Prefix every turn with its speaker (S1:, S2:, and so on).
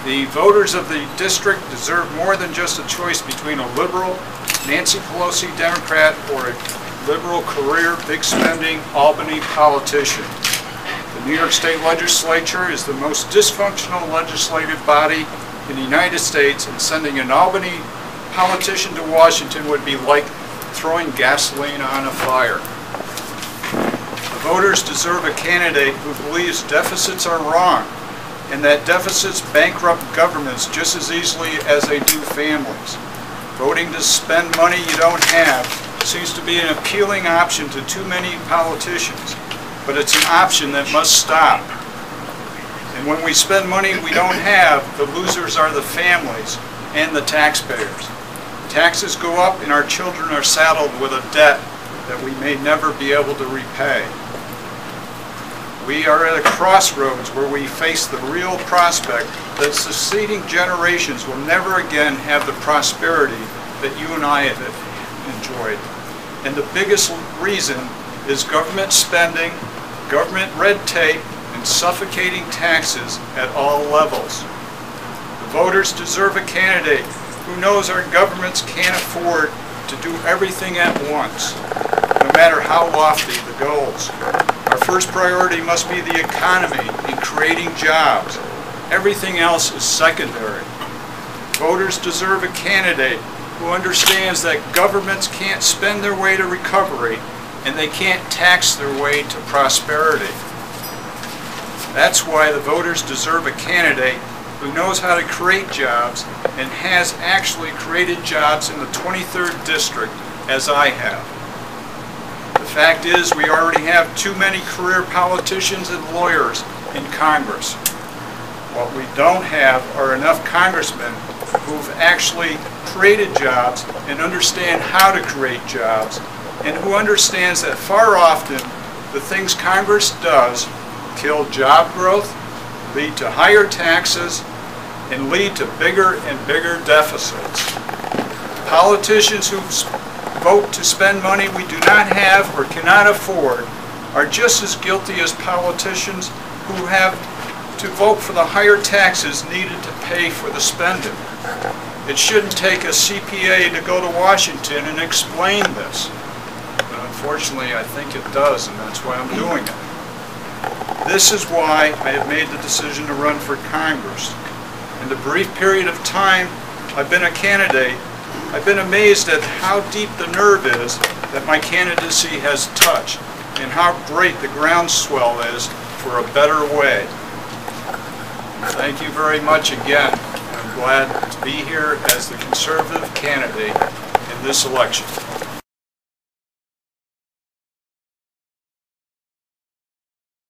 S1: The voters of the district deserve more than just a choice between a liberal, Nancy Pelosi Democrat, or a liberal career, big spending Albany politician. The New York State Legislature is the most dysfunctional legislative body in the United States, and sending an Albany politician to Washington would be like throwing gasoline on a fire. The voters deserve a candidate who believes deficits are wrong and that deficits bankrupt governments just as easily as they do families. Voting to spend money you don't have seems to be an appealing option to too many politicians, but it's an option that must stop. And when we spend money we don't have, the losers are the families and the taxpayers. Taxes go up and our children are saddled with a debt that we may never be able to repay. We are at a crossroads where we face the real prospect that succeeding generations will never again have the prosperity that you and I have enjoyed. And the biggest reason is government spending, government red tape, and suffocating taxes at all levels. The voters deserve a candidate who knows our governments can't afford to do everything at once, no matter how lofty the goals. Our first priority must be the economy and creating jobs. Everything else is secondary. Voters deserve a candidate who understands that governments can't spend their way to recovery and they can't tax their way to prosperity. That's why the voters deserve a candidate who knows how to create jobs and has actually created jobs in the 23rd District, as I have. The fact is, we already have too many career politicians and lawyers in Congress. What we don't have are enough congressmen who've actually created jobs and understand how to create jobs, and who understands that far often the things Congress does kill job growth, lead to higher taxes, and lead to bigger and bigger deficits. Politicians who vote to spend money we do not have or cannot afford are just as guilty as politicians who have to vote for the higher taxes needed to pay for the spending. It shouldn't take a CPA to go to Washington and explain this. But unfortunately, I think it does, and that's why I'm doing it. This is why I have made the decision to run for Congress. In the brief period of time I've been a candidate, I've been amazed at how deep the nerve is that my candidacy has touched, and how great the groundswell is for a better way. Thank you very much again. I'm glad to be here as the conservative candidate in this election.